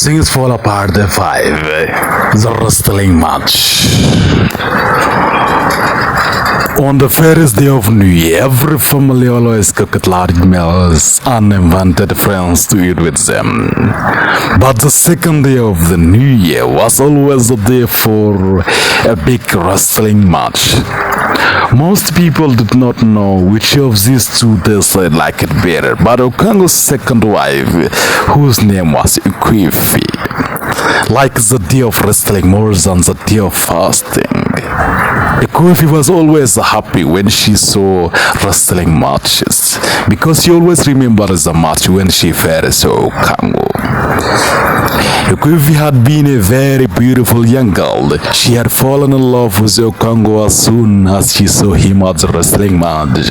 Things fall apart at 5. The wrestling match. On the first day of New Year, every family always cooked large meals and invited friends to eat with them. But the second day of the New Year was always the day for a big wrestling match. Most people did not know which of these two days they liked it better, but Okango's second wife, whose name was Ikwifi, liked the day of wrestling more than the day of fasting. Ikwifi was always happy when she saw wrestling matches, because she always remembers the match when she first saw Okango. Ikwifi had been a very beautiful young girl. She had fallen in love with Okango as soon as she saw him at the wrestling match.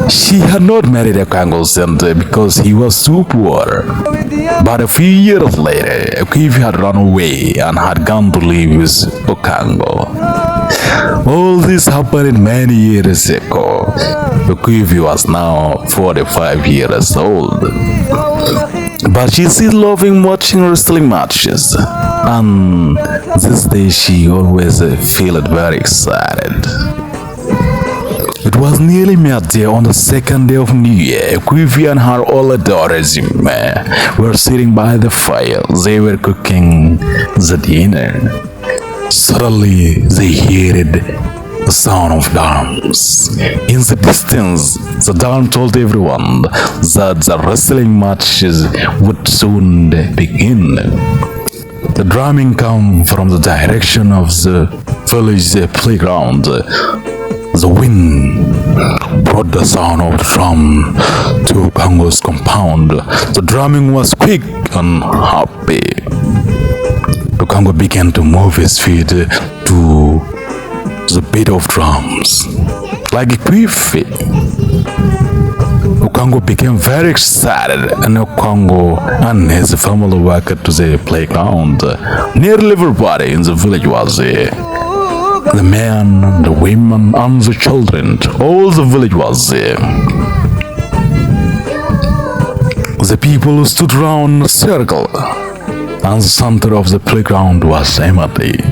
She had not married Okango then because he was too poor. But a few years later, Ikwifi had run away and had gone to live with Okango. All this happened many years ago. Ikwifi was now 45 years old. But she still loving watching wrestling matches, and this day she always felt very excited. It was nearly midday on the second day of New Year. Ikwifi and her older daughter Zime were sitting by the fire. They were cooking the dinner. Suddenly they heard the sound of drums. In the distance, the drum told everyone that the wrestling matches would soon begin. The drumming came from the direction of the village playground. The wind brought the sound of the drum to Okango's compound. The drumming was quick and happy. Okango began to move his feet to the beat of drums. Like Ikwifi, Okango became very excited, and Okango and his family walked to the playground. Nearly everybody in the village was there. The men, the women, and the children. All the village was there. The people stood round in a circle, and the center of the playground was empty.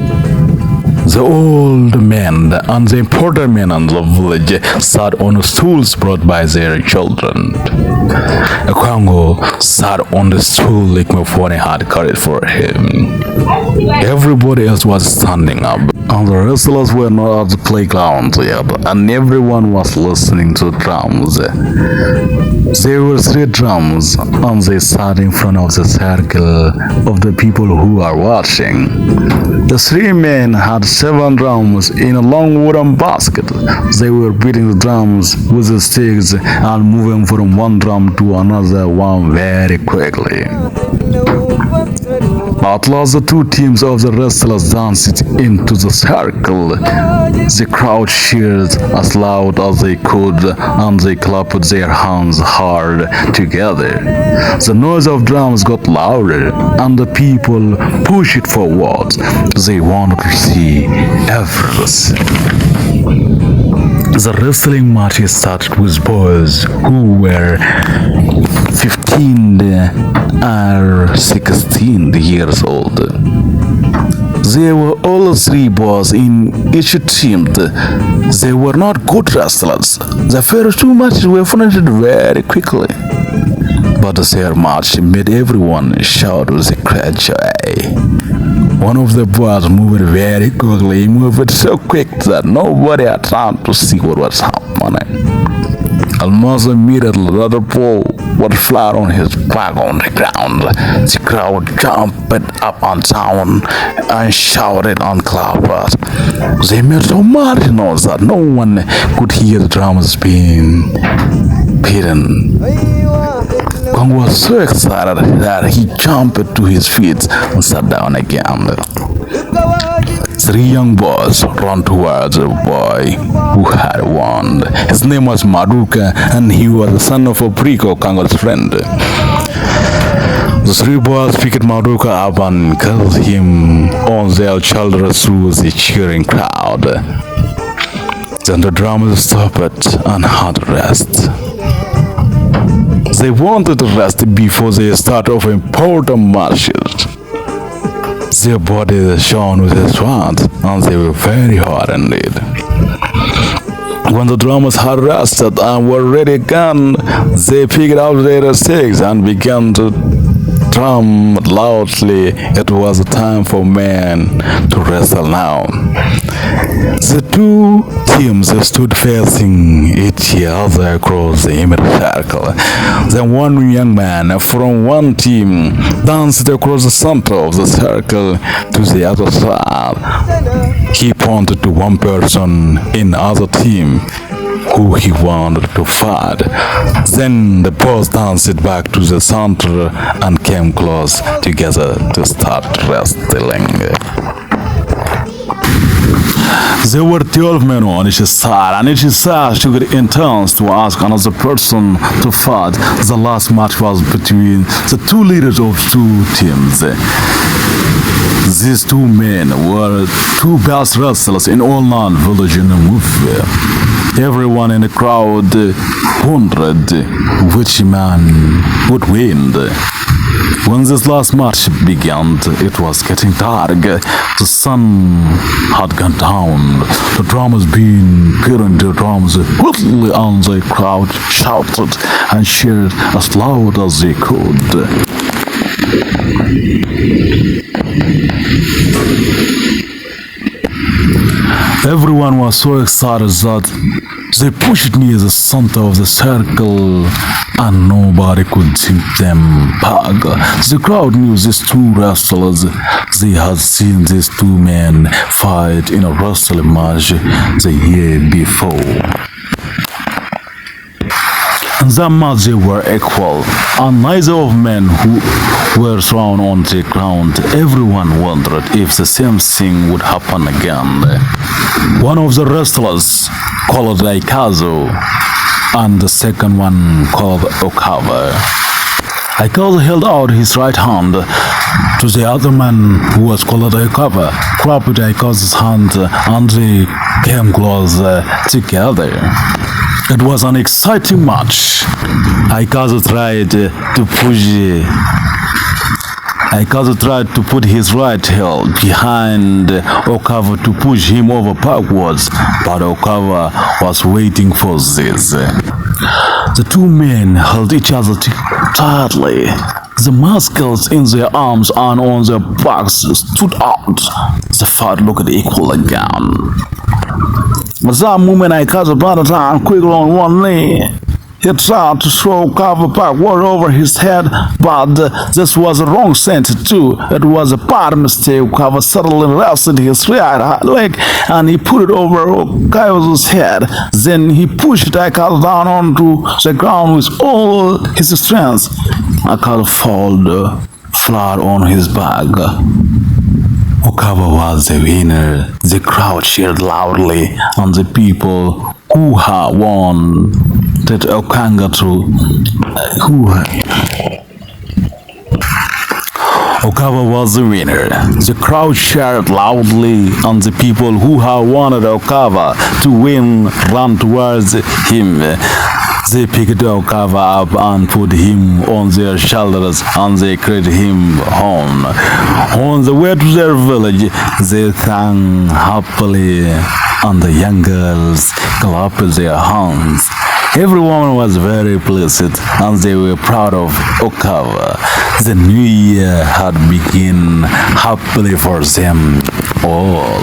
The old men and the important men in the village sat on stools brought by their children. Okango sat on the stool Ikwifi had carried for him. Everybody else was standing up, and the wrestlers were not at the playground yet, and everyone was listening to the drums. There were 3 drums, and they sat in front of the circle of the people who are watching. The 3 men had 7 drums in a long wooden basket. They were beating the drums with the sticks and moving from one drum to another one very quickly. At last, the 2 teams of the wrestlers danced into the circle. The crowd cheered as loud as they could, and they clapped their hands hard together. The noise of drums got louder, and the people pushed forward. They wanted to see everything. The wrestling match started with boys who were 15 or 16 years old. There were all 3 boys in each team. They were not good wrestlers. The first 2 matches were finished very quickly, but the third match made everyone shout with a great joy. One of the boys moved very quickly. He moved so quick that nobody had time to see what was happening. Almost immediately, the other boy was flat on his back on the ground. The crowd jumped up and down and shouted and clapped. They made so much noise that no one could hear the drums being beaten. Okango was so excited that he jumped to his feet and sat down again. 3 young boys ran towards the boy who had won. His name was Maduka, and he was the son of Opriko, Okango's friend. The 3 boys picked Maduka up and carried him on their shoulders through the cheering crowd. Then the drummers stopped and had rest. They wanted to rest before they start off important matches. Their bodies shone with sweat and they were very hot indeed. When the drummers had rested and were ready again, they picked up their sticks and began to drum loudly. It was time for men to wrestle now. The two teams stood facing each other across the immense circle. Then one young man from one team danced across the center of the circle to the other side. He pointed to one person in other team who he wanted to fight. Then the both danced back to the center and came close together to start wrestling. There were 12 men on each side, and each side took intentions to ask another person to fight. The last match was between the two leaders of two teams. These two men were two best wrestlers in all non-village in the movie. Everyone in the crowd wondered which man would win. When this last match began, it was getting dark. The sun had gone down. The drummers being beating their drums quickly, and the crowd shouted and cheered as loud as they could. Everyone was so excited that they pushed near the center of the circle and nobody could take them back. The crowd knew these two wrestlers. They had seen these two men fight in a wrestling match the year before. In that match they were equal, and neither of men who were thrown on the ground. Everyone wondered if the same thing would happen again. One of the wrestlers called Aikazu, and the second one called Okawa. Aikazu held out his right hand to the other man who was called Okawa, grabbed Aikazu's hand, and they came close together. It was an exciting match. Aikazu tried to put his right heel behind Okawa to push him over backwards, but Okawa was waiting for this. The two men held each other tightly. The muscles in their arms and on their backs stood out. The fight looked equal again. At that moment, Aikazu brought down quickly on one knee. He tried to throw Okawa backward over his head, but this was a wrong center too. It was a bad mistake. Okawa suddenly rested his right leg and he put it over Okawa's head. Then he pushed Aikazu down onto the ground with all his strength. Aikazu fell flat on his back. Okawa was the winner. The crowd cheered loudly, and the people who had won that Okawa was the winner. The crowd cheered loudly, and the people who had wanted Okawa to win ran towards him. They picked Okawa up and put him on their shoulders and they carried him home. On the way to their village, they sang happily and the young girls clapped their hands. Everyone was very pleased and they were proud of Okawa. The new year had begun happily for them all.